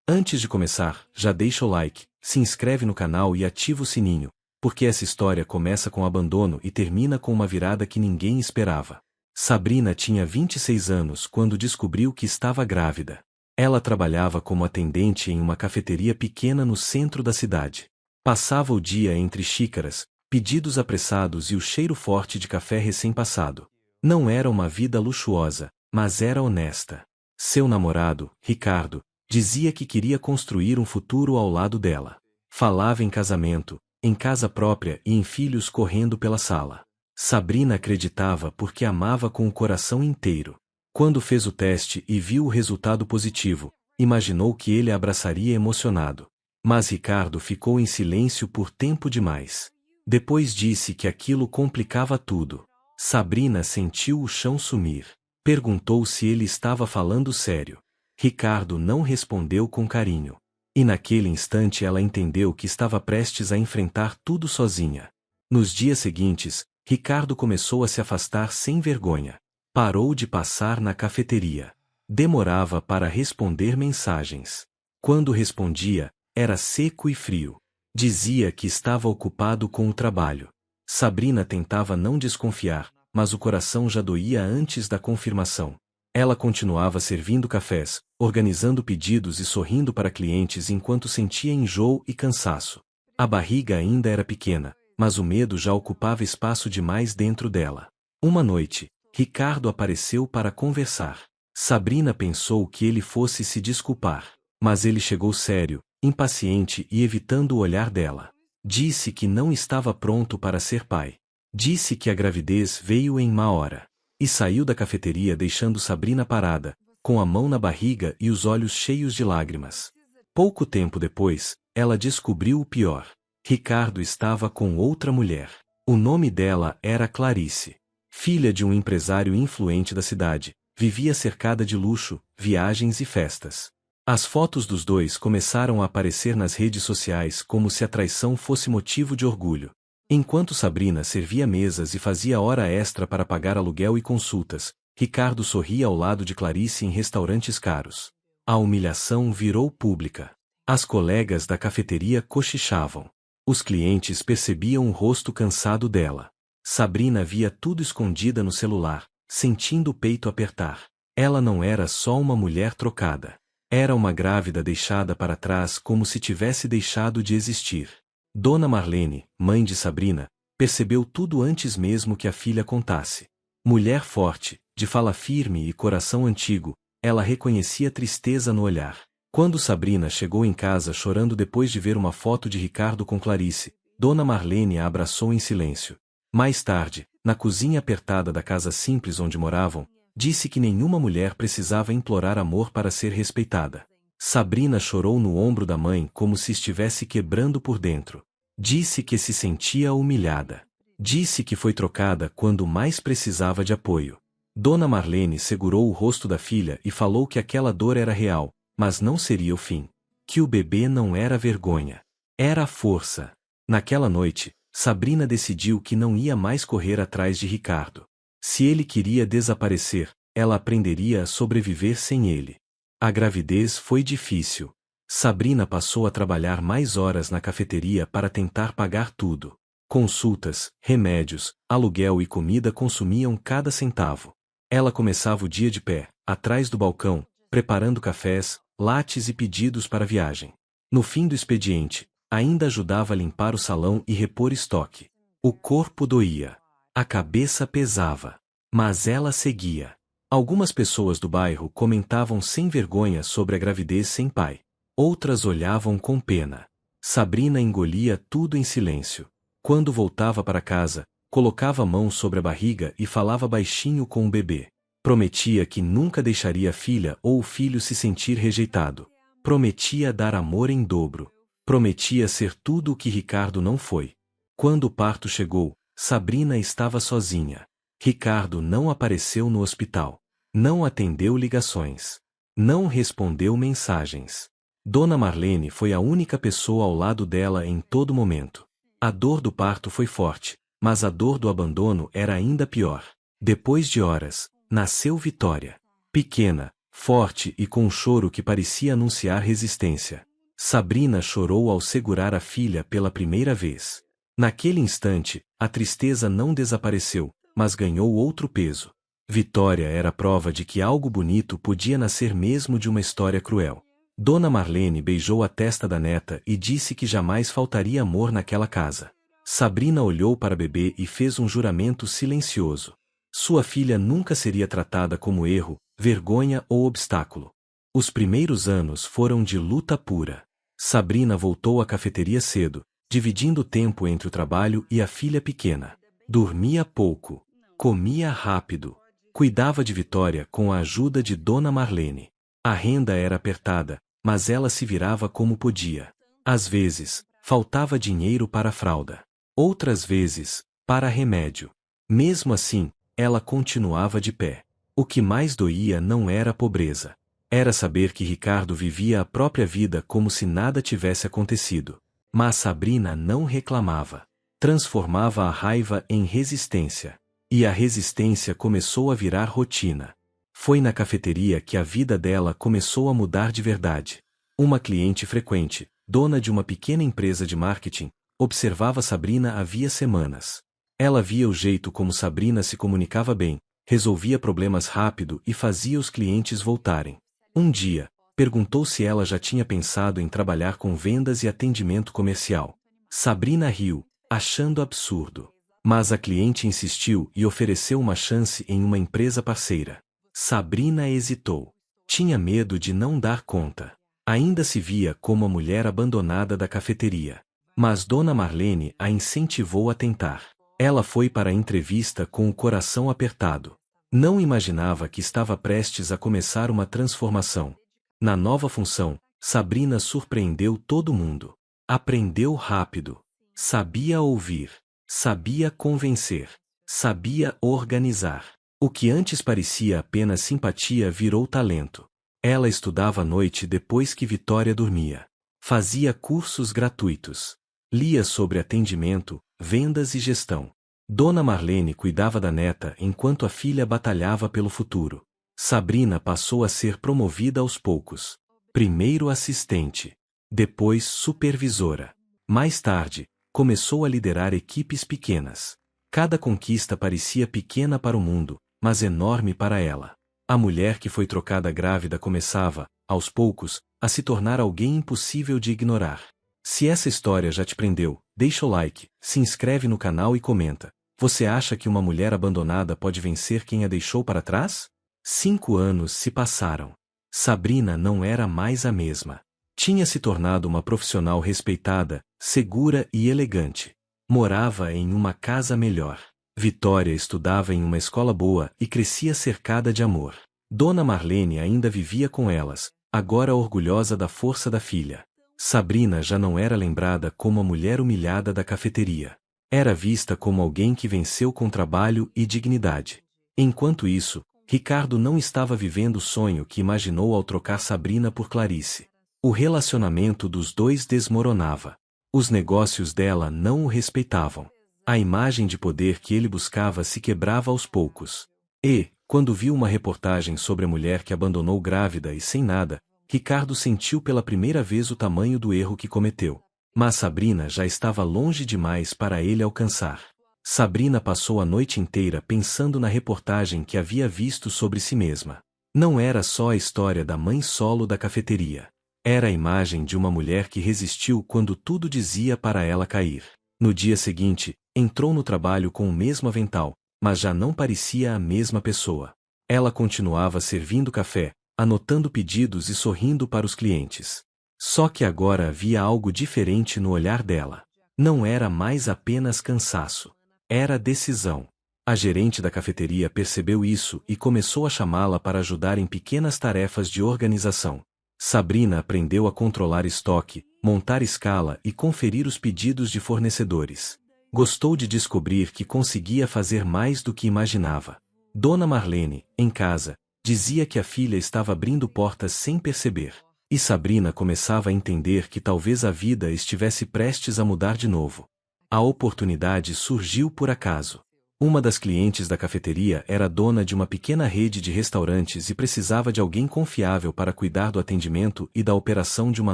Antes de começar, já deixa o like, se inscreve no canal e ativa o sininho, porque essa história começa com abandono e termina com uma virada que ninguém esperava. Sabrina tinha 26 anos quando descobriu que estava grávida. Ela trabalhava como atendente em uma cafeteria pequena no centro da cidade. Passava o dia entre xícaras, pedidos apressados e o cheiro forte de café recém-passado. Não era uma vida luxuosa, mas era honesta. Seu namorado, Ricardo, dizia que queria construir um futuro ao lado dela. Falava em casamento, em casa própria e em filhos correndo pela sala. Sabrina acreditava porque amava com o coração inteiro. Quando fez o teste e viu o resultado positivo, imaginou que ele a abraçaria emocionado. Mas Ricardo ficou em silêncio por tempo demais. Depois disse que aquilo complicava tudo. Sabrina sentiu o chão sumir. Perguntou se ele estava falando sério. Ricardo não respondeu com carinho. E naquele instante ela entendeu que estava prestes a enfrentar tudo sozinha. Nos dias seguintes, Ricardo começou a se afastar sem vergonha. Parou de passar na cafeteria. Demorava para responder mensagens. Quando respondia, era seco e frio. Dizia que estava ocupado com o trabalho. Sabrina tentava não desconfiar, mas o coração já doía antes da confirmação. Ela continuava servindo cafés, organizando pedidos e sorrindo para clientes enquanto sentia enjoo e cansaço. A barriga ainda era pequena, mas o medo já ocupava espaço demais dentro dela. Uma noite, Ricardo apareceu para conversar. Sabrina pensou que ele fosse se desculpar, mas ele chegou sério, impaciente e evitando o olhar dela. Disse que não estava pronto para ser pai. Disse que a gravidez veio em má hora. E saiu da cafeteria deixando Sabrina parada, com a mão na barriga e os olhos cheios de lágrimas. Pouco tempo depois, ela descobriu o pior. Ricardo estava com outra mulher. O nome dela era Clarice. Filha de um empresário influente da cidade, vivia cercada de luxo, viagens e festas. As fotos dos dois começaram a aparecer nas redes sociais como se a traição fosse motivo de orgulho. Enquanto Sabrina servia mesas e fazia hora extra para pagar aluguel e consultas, Ricardo sorria ao lado de Clarice em restaurantes caros. A humilhação virou pública. As colegas da cafeteria cochichavam. Os clientes percebiam o rosto cansado dela. Sabrina via tudo escondida no celular, sentindo o peito apertar. Ela não era só uma mulher trocada. Era uma grávida deixada para trás como se tivesse deixado de existir. Dona Marlene, mãe de Sabrina, percebeu tudo antes mesmo que a filha contasse. Mulher forte, de fala firme e coração antigo, ela reconhecia tristeza no olhar. Quando Sabrina chegou em casa chorando depois de ver uma foto de Ricardo com Clarice, Dona Marlene a abraçou em silêncio. Mais tarde, na cozinha apertada da casa simples onde moravam, disse que nenhuma mulher precisava implorar amor para ser respeitada. Sabrina chorou no ombro da mãe como se estivesse quebrando por dentro. Disse que se sentia humilhada. Disse que foi trocada quando mais precisava de apoio. Dona Marlene segurou o rosto da filha e falou que aquela dor era real, mas não seria o fim. Que o bebê não era vergonha. Era a força. Naquela noite, Sabrina decidiu que não ia mais correr atrás de Ricardo. Se ele queria desaparecer, ela aprenderia a sobreviver sem ele. A gravidez foi difícil. Sabrina passou a trabalhar mais horas na cafeteria para tentar pagar tudo. Consultas, remédios, aluguel e comida consumiam cada centavo. Ela começava o dia de pé, atrás do balcão, preparando cafés, lattes e pedidos para a viagem. No fim do expediente, ainda ajudava a limpar o salão e repor estoque. O corpo doía. A cabeça pesava. Mas ela seguia. Algumas pessoas do bairro comentavam sem vergonha sobre a gravidez sem pai. Outras olhavam com pena. Sabrina engolia tudo em silêncio. Quando voltava para casa, colocava a mão sobre a barriga e falava baixinho com o bebê. Prometia que nunca deixaria a filha ou o filho se sentir rejeitado. Prometia dar amor em dobro. Prometia ser tudo o que Ricardo não foi. Quando o parto chegou, Sabrina estava sozinha. Ricardo não apareceu no hospital. Não atendeu ligações. Não respondeu mensagens. Dona Marlene foi a única pessoa ao lado dela em todo momento. A dor do parto foi forte, mas a dor do abandono era ainda pior. Depois de horas, nasceu Vitória. Pequena, forte e com um choro que parecia anunciar resistência. Sabrina chorou ao segurar a filha pela primeira vez. Naquele instante, a tristeza não desapareceu, mas ganhou outro peso. Vitória era prova de que algo bonito podia nascer mesmo de uma história cruel. Dona Marlene beijou a testa da neta e disse que jamais faltaria amor naquela casa. Sabrina olhou para bebê e fez um juramento silencioso. Sua filha nunca seria tratada como erro, vergonha ou obstáculo. Os primeiros anos foram de luta pura. Sabrina voltou à cafeteria cedo, dividindo o tempo entre o trabalho e a filha pequena. Dormia pouco, comia rápido, cuidava de Vitória com a ajuda de Dona Marlene. A renda era apertada, mas ela se virava como podia. Às vezes, faltava dinheiro para a fralda. Outras vezes, para remédio. Mesmo assim, ela continuava de pé. O que mais doía não era a pobreza. Era saber que Ricardo vivia a própria vida como se nada tivesse acontecido. Mas Sabrina não reclamava. Transformava a raiva em resistência. E a resistência começou a virar rotina. Foi na cafeteria que a vida dela começou a mudar de verdade. Uma cliente frequente, dona de uma pequena empresa de marketing, observava Sabrina havia semanas. Ela via o jeito como Sabrina se comunicava bem, resolvia problemas rápido e fazia os clientes voltarem. Um dia, perguntou se ela já tinha pensado em trabalhar com vendas e atendimento comercial. Sabrina riu, achando absurdo. Mas a cliente insistiu e ofereceu uma chance em uma empresa parceira. Sabrina hesitou. Tinha medo de não dar conta. Ainda se via como a mulher abandonada da cafeteria. Mas Dona Marlene a incentivou a tentar. Ela foi para a entrevista com o coração apertado. Não imaginava que estava prestes a começar uma transformação. Na nova função, Sabrina surpreendeu todo mundo. Aprendeu rápido. Sabia ouvir. Sabia convencer. Sabia organizar. O que antes parecia apenas simpatia virou talento. Ela estudava à noite depois que Vitória dormia. Fazia cursos gratuitos. Lia sobre atendimento, vendas e gestão. Dona Marlene cuidava da neta enquanto a filha batalhava pelo futuro. Sabrina passou a ser promovida aos poucos. Primeiro assistente. Depois supervisora. Mais tarde, começou a liderar equipes pequenas. Cada conquista parecia pequena para o mundo, mas enorme para ela. A mulher que foi trocada grávida começava, aos poucos, a se tornar alguém impossível de ignorar. Se essa história já te prendeu, deixa o like, se inscreve no canal e comenta. Você acha que uma mulher abandonada pode vencer quem a deixou para trás? 5 anos se passaram. Sabrina não era mais a mesma. Tinha se tornado uma profissional respeitada, segura e elegante. Morava em uma casa melhor. Vitória estudava em uma escola boa e crescia cercada de amor. Dona Marlene ainda vivia com elas, agora orgulhosa da força da filha. Sabrina já não era lembrada como a mulher humilhada da cafeteria. Era vista como alguém que venceu com trabalho e dignidade. Enquanto isso, Ricardo não estava vivendo o sonho que imaginou ao trocar Sabrina por Clarice. O relacionamento dos dois desmoronava. Os negócios dela não o respeitavam. A imagem de poder que ele buscava se quebrava aos poucos. E, quando viu uma reportagem sobre a mulher que abandonou grávida e sem nada, Ricardo sentiu pela primeira vez o tamanho do erro que cometeu. Mas Sabrina já estava longe demais para ele alcançar. Sabrina passou a noite inteira pensando na reportagem que havia visto sobre si mesma. Não era só a história da mãe solo da cafeteria. Era a imagem de uma mulher que resistiu quando tudo dizia para ela cair. No dia seguinte, entrou no trabalho com o mesmo avental, mas já não parecia a mesma pessoa. Ela continuava servindo café, anotando pedidos e sorrindo para os clientes. Só que agora havia algo diferente no olhar dela. Não era mais apenas cansaço. Era decisão. A gerente da cafeteria percebeu isso e começou a chamá-la para ajudar em pequenas tarefas de organização. Sabrina aprendeu a controlar estoque, montar escala e conferir os pedidos de fornecedores. Gostou de descobrir que conseguia fazer mais do que imaginava. Dona Marlene, em casa, dizia que a filha estava abrindo portas sem perceber. E Sabrina começava a entender que talvez a vida estivesse prestes a mudar de novo. A oportunidade surgiu por acaso. Uma das clientes da cafeteria era dona de uma pequena rede de restaurantes e precisava de alguém confiável para cuidar do atendimento e da operação de uma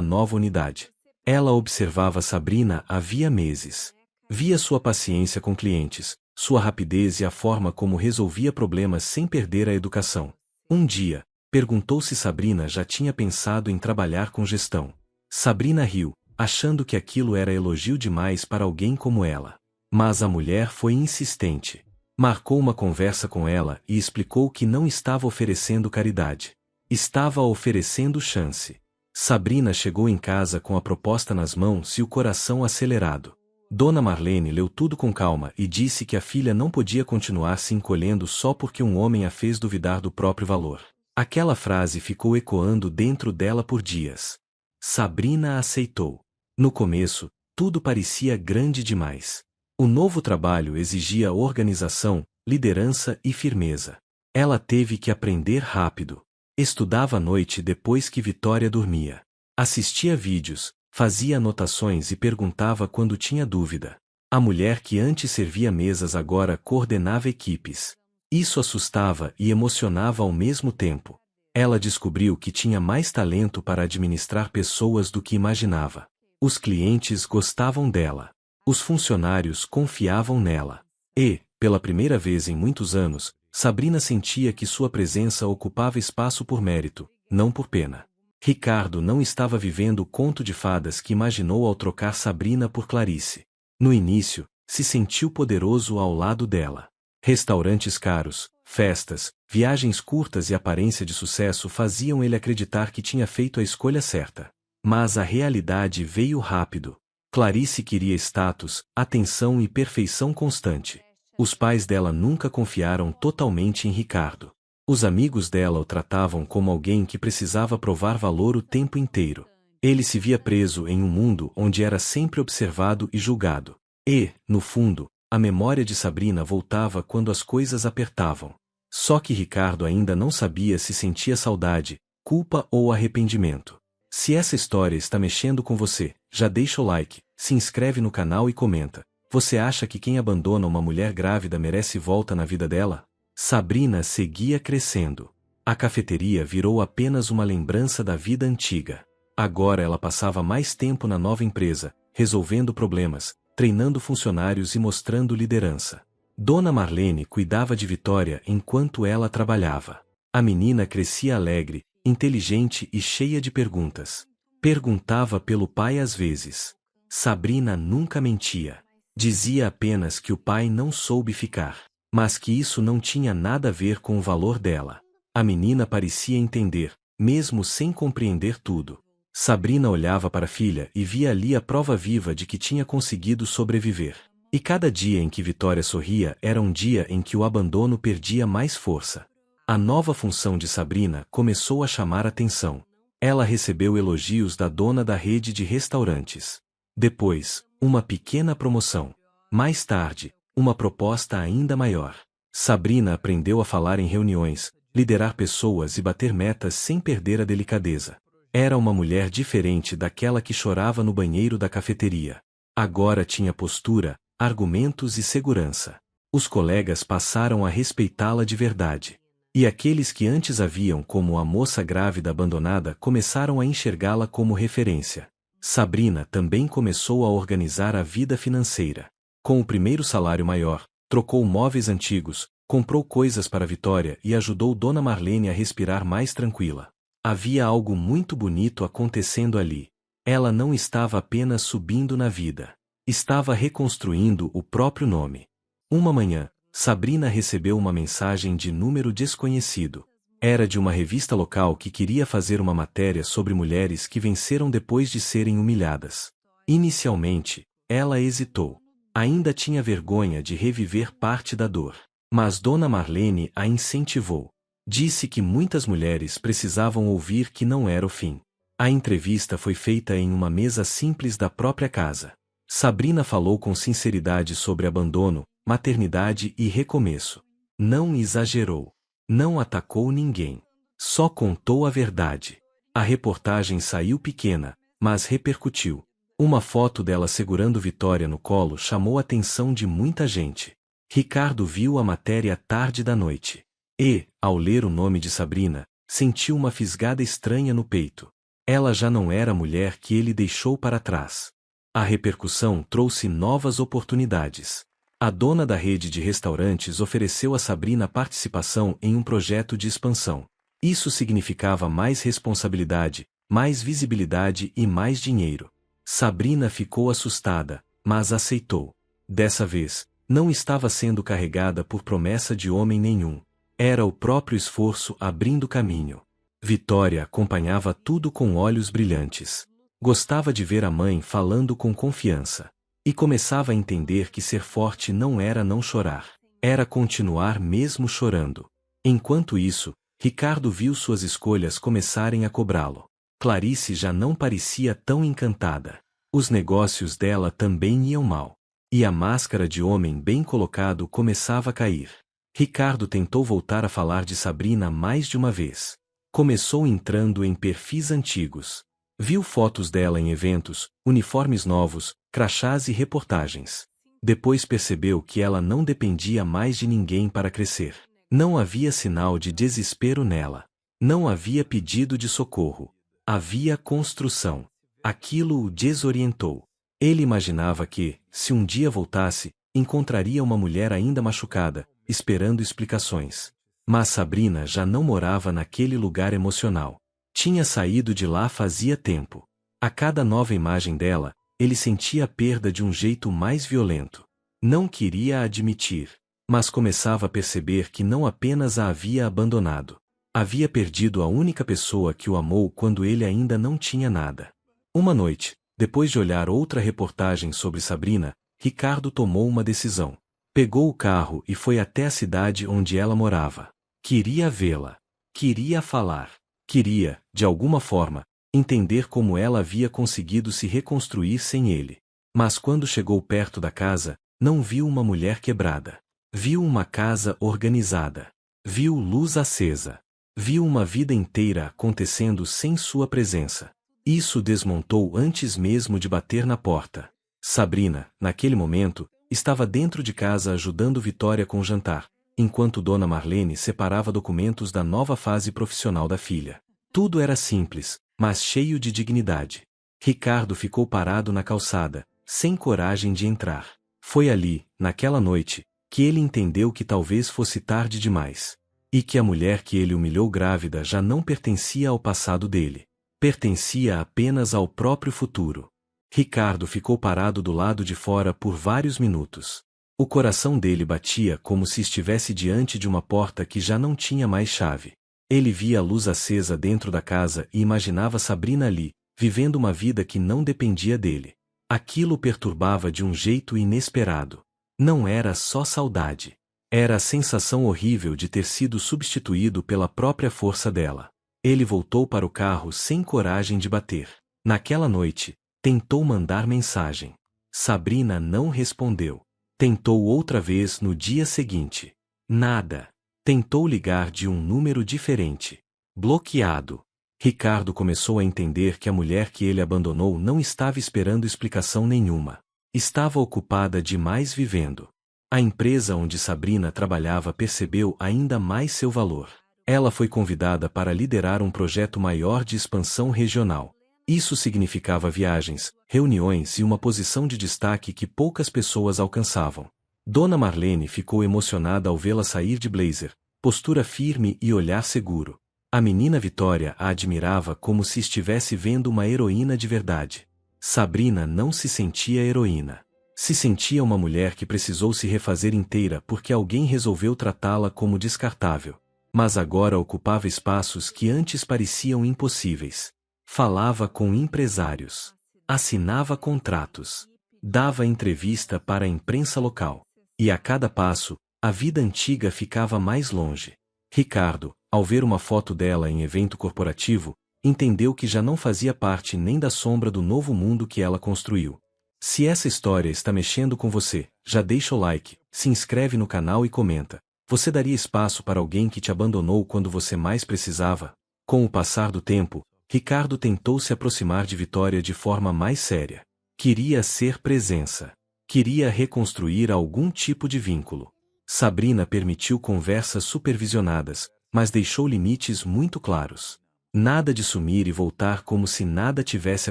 nova unidade. Ela observava Sabrina havia meses. Via sua paciência com clientes, sua rapidez e a forma como resolvia problemas sem perder a educação. Um dia, perguntou se Sabrina já tinha pensado em trabalhar com gestão. Sabrina riu, achando que aquilo era elogio demais para alguém como ela. Mas a mulher foi insistente. Marcou uma conversa com ela e explicou que não estava oferecendo caridade. Estava oferecendo chance. Sabrina chegou em casa com a proposta nas mãos e o coração acelerado. Dona Marlene leu tudo com calma e disse que a filha não podia continuar se encolhendo só porque um homem a fez duvidar do próprio valor. Aquela frase ficou ecoando dentro dela por dias. Sabrina aceitou. No começo, tudo parecia grande demais. O novo trabalho exigia organização, liderança e firmeza. Ela teve que aprender rápido. Estudava à noite depois que Vitória dormia. Assistia vídeos, fazia anotações e perguntava quando tinha dúvida. A mulher que antes servia mesas agora coordenava equipes. Isso assustava e emocionava ao mesmo tempo. Ela descobriu que tinha mais talento para administrar pessoas do que imaginava. Os clientes gostavam dela. Os funcionários confiavam nela. E, pela primeira vez em muitos anos, Sabrina sentia que sua presença ocupava espaço por mérito, não por pena. Ricardo não estava vivendo o conto de fadas que imaginou ao trocar Sabrina por Clarice. No início, se sentiu poderoso ao lado dela. Restaurantes caros, festas, viagens curtas e aparência de sucesso faziam ele acreditar que tinha feito a escolha certa. Mas a realidade veio rápido. Clarice queria status, atenção e perfeição constante. Os pais dela nunca confiaram totalmente em Ricardo. Os amigos dela o tratavam como alguém que precisava provar valor o tempo inteiro. Ele se via preso em um mundo onde era sempre observado e julgado. E, no fundo, a memória de Sabrina voltava quando as coisas apertavam. Só que Ricardo ainda não sabia se sentia saudade, culpa ou arrependimento. Se essa história está mexendo com você, já deixa o like, se inscreve no canal e comenta. Você acha que quem abandona uma mulher grávida merece volta na vida dela? Sabrina seguia crescendo. A cafeteria virou apenas uma lembrança da vida antiga. Agora ela passava mais tempo na nova empresa, resolvendo problemas, treinando funcionários e mostrando liderança. Dona Marlene cuidava de Vitória enquanto ela trabalhava. A menina crescia alegre, inteligente e cheia de perguntas. Perguntava pelo pai às vezes. Sabrina nunca mentia. Dizia apenas que o pai não soube ficar, mas que isso não tinha nada a ver com o valor dela. A menina parecia entender, mesmo sem compreender tudo. Sabrina olhava para a filha e via ali a prova viva de que tinha conseguido sobreviver. E cada dia em que Vitória sorria era um dia em que o abandono perdia mais força. A nova função de Sabrina começou a chamar atenção. Ela recebeu elogios da dona da rede de restaurantes. Depois, uma pequena promoção. Mais tarde, uma proposta ainda maior. Sabrina aprendeu a falar em reuniões, liderar pessoas e bater metas sem perder a delicadeza. Era uma mulher diferente daquela que chorava no banheiro da cafeteria. Agora tinha postura, argumentos e segurança. Os colegas passaram a respeitá-la de verdade. E aqueles que antes a viam como a moça grávida abandonada começaram a enxergá-la como referência. Sabrina também começou a organizar a vida financeira. Com o primeiro salário maior, trocou móveis antigos, comprou coisas para Vitória e ajudou Dona Marlene a respirar mais tranquila. Havia algo muito bonito acontecendo ali. Ela não estava apenas subindo na vida. Estava reconstruindo o próprio nome. Uma manhã, Sabrina recebeu uma mensagem de número desconhecido. Era de uma revista local que queria fazer uma matéria sobre mulheres que venceram depois de serem humilhadas. Inicialmente, ela hesitou. Ainda tinha vergonha de reviver parte da dor. Mas Dona Marlene a incentivou. Disse que muitas mulheres precisavam ouvir que não era o fim. A entrevista foi feita em uma mesa simples da própria casa. Sabrina falou com sinceridade sobre abandono, maternidade e recomeço. Não exagerou. Não atacou ninguém. Só contou a verdade. A reportagem saiu pequena, mas repercutiu. Uma foto dela segurando Vitória no colo chamou a atenção de muita gente. Ricardo viu a matéria tarde da noite. E, ao ler o nome de Sabrina, sentiu uma fisgada estranha no peito. Ela já não era a mulher que ele deixou para trás. A repercussão trouxe novas oportunidades. A dona da rede de restaurantes ofereceu a Sabrina participação em um projeto de expansão. Isso significava mais responsabilidade, mais visibilidade e mais dinheiro. Sabrina ficou assustada, mas aceitou. Dessa vez, não estava sendo carregada por promessa de homem nenhum. Era o próprio esforço abrindo caminho. Vitória acompanhava tudo com olhos brilhantes. Gostava de ver a mãe falando com confiança. E começava a entender que ser forte não era não chorar. Era continuar mesmo chorando. Enquanto isso, Ricardo viu suas escolhas começarem a cobrá-lo. Clarice já não parecia tão encantada. Os negócios dela também iam mal. E a máscara de homem bem colocado começava a cair. Ricardo tentou voltar a falar de Sabrina mais de uma vez. Começou entrando em perfis antigos. Viu fotos dela em eventos, uniformes novos, crachás e reportagens. Depois percebeu que ela não dependia mais de ninguém para crescer. Não havia sinal de desespero nela. Não havia pedido de socorro. Havia construção. Aquilo o desorientou. Ele imaginava que, se um dia voltasse, encontraria uma mulher ainda machucada, esperando explicações. Mas Sabrina já não morava naquele lugar emocional. Tinha saído de lá fazia tempo. A cada nova imagem dela, ele sentia a perda de um jeito mais violento. Não queria admitir, mas começava a perceber que não apenas a havia abandonado. Havia perdido a única pessoa que o amou quando ele ainda não tinha nada. Uma noite, depois de olhar outra reportagem sobre Sabrina, Ricardo tomou uma decisão. Pegou o carro e foi até a cidade onde ela morava. Queria vê-la. Queria falar. Queria, de alguma forma, entender como ela havia conseguido se reconstruir sem ele. Mas quando chegou perto da casa, não viu uma mulher quebrada. Viu uma casa organizada. Viu luz acesa. Viu uma vida inteira acontecendo sem sua presença. Isso desmontou antes mesmo de bater na porta. Sabrina, naquele momento, estava dentro de casa ajudando Vitória com o jantar, enquanto Dona Marlene separava documentos da nova fase profissional da filha. Tudo era simples, mas cheio de dignidade. Ricardo ficou parado na calçada, sem coragem de entrar. Foi ali, naquela noite, que ele entendeu que talvez fosse tarde demais. E que a mulher que ele humilhou grávida já não pertencia ao passado dele. Pertencia apenas ao próprio futuro. Ricardo ficou parado do lado de fora por vários minutos. O coração dele batia como se estivesse diante de uma porta que já não tinha mais chave. Ele via a luz acesa dentro da casa e imaginava Sabrina ali, vivendo uma vida que não dependia dele. Aquilo o perturbava de um jeito inesperado. Não era só saudade. Era a sensação horrível de ter sido substituído pela própria força dela. Ele voltou para o carro sem coragem de bater. Naquela noite, tentou mandar mensagem. Sabrina não respondeu. Tentou outra vez no dia seguinte. Nada. Tentou ligar de um número diferente. Bloqueado. Ricardo começou a entender que a mulher que ele abandonou não estava esperando explicação nenhuma. Estava ocupada demais vivendo. A empresa onde Sabrina trabalhava percebeu ainda mais seu valor. Ela foi convidada para liderar um projeto maior de expansão regional. Isso significava viagens, reuniões e uma posição de destaque que poucas pessoas alcançavam. Dona Marlene ficou emocionada ao vê-la sair de blazer, postura firme e olhar seguro. A menina Vitória a admirava como se estivesse vendo uma heroína de verdade. Sabrina não se sentia heroína. Se sentia uma mulher que precisou se refazer inteira porque alguém resolveu tratá-la como descartável. Mas agora ocupava espaços que antes pareciam impossíveis. Falava com empresários. Assinava contratos. Dava entrevista para a imprensa local. E a cada passo, a vida antiga ficava mais longe. Ricardo, ao ver uma foto dela em evento corporativo, entendeu que já não fazia parte nem da sombra do novo mundo que ela construiu. Se essa história está mexendo com você, já deixa o like, se inscreve no canal e comenta. Você daria espaço para alguém que te abandonou quando você mais precisava? Com o passar do tempo, Ricardo tentou se aproximar de Vitória de forma mais séria. Queria ser presença. Queria reconstruir algum tipo de vínculo. Sabrina permitiu conversas supervisionadas, mas deixou limites muito claros. Nada de sumir e voltar como se nada tivesse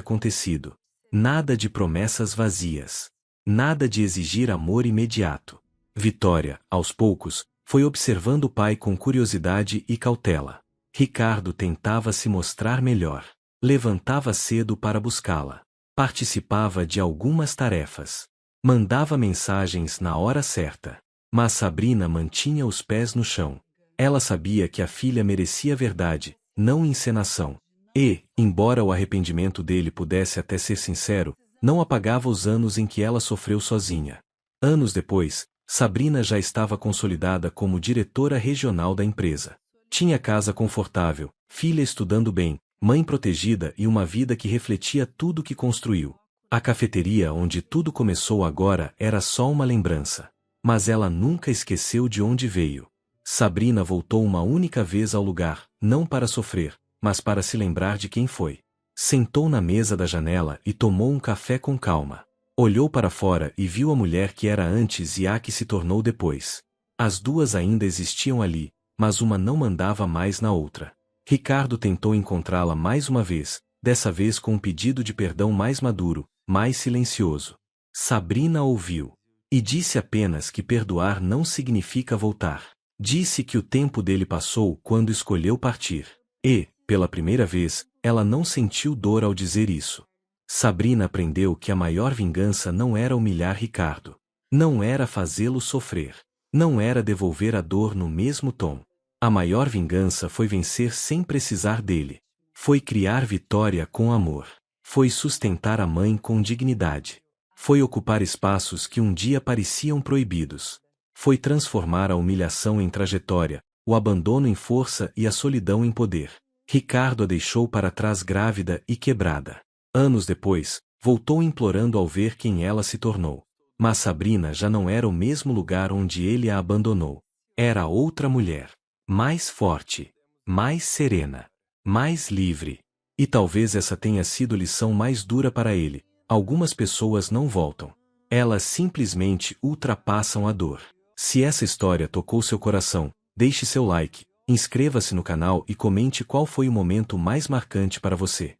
acontecido. Nada de promessas vazias. Nada de exigir amor imediato. Vitória, aos poucos, foi observando o pai com curiosidade e cautela. Ricardo tentava se mostrar melhor. Levantava cedo para buscá-la. Participava de algumas tarefas. Mandava mensagens na hora certa. Mas Sabrina mantinha os pés no chão. Ela sabia que a filha merecia verdade, não encenação. E, embora o arrependimento dele pudesse até ser sincero, não apagava os anos em que ela sofreu sozinha. Anos depois, Sabrina já estava consolidada como diretora regional da empresa. Tinha casa confortável, filha estudando bem, mãe protegida e uma vida que refletia tudo que construiu. A cafeteria onde tudo começou agora era só uma lembrança. Mas ela nunca esqueceu de onde veio. Sabrina voltou uma única vez ao lugar, não para sofrer, mas para se lembrar de quem foi. Sentou na mesa da janela e tomou um café com calma. Olhou para fora e viu a mulher que era antes e a que se tornou depois. As duas ainda existiam ali, mas uma não mandava mais na outra. Ricardo tentou encontrá-la mais uma vez, dessa vez com um pedido de perdão mais maduro, mais silencioso. Sabrina ouviu. E disse apenas que perdoar não significa voltar. Disse que o tempo dele passou quando escolheu partir. E, pela primeira vez, ela não sentiu dor ao dizer isso. Sabrina aprendeu que a maior vingança não era humilhar Ricardo. Não era fazê-lo sofrer. Não era devolver a dor no mesmo tom. A maior vingança foi vencer sem precisar dele. Foi criar Vitória com amor. Foi sustentar a mãe com dignidade. Foi ocupar espaços que um dia pareciam proibidos. Foi transformar a humilhação em trajetória, o abandono em força e a solidão em poder. Ricardo a deixou para trás grávida e quebrada. Anos depois, voltou implorando ao ver quem ela se tornou. Mas Sabrina já não era o mesmo lugar onde ele a abandonou. Era outra mulher. Mais forte. Mais serena. Mais livre. E talvez essa tenha sido a lição mais dura para ele. Algumas pessoas não voltam. Elas simplesmente ultrapassam a dor. Se essa história tocou seu coração, deixe seu like, inscreva-se no canal e comente qual foi o momento mais marcante para você.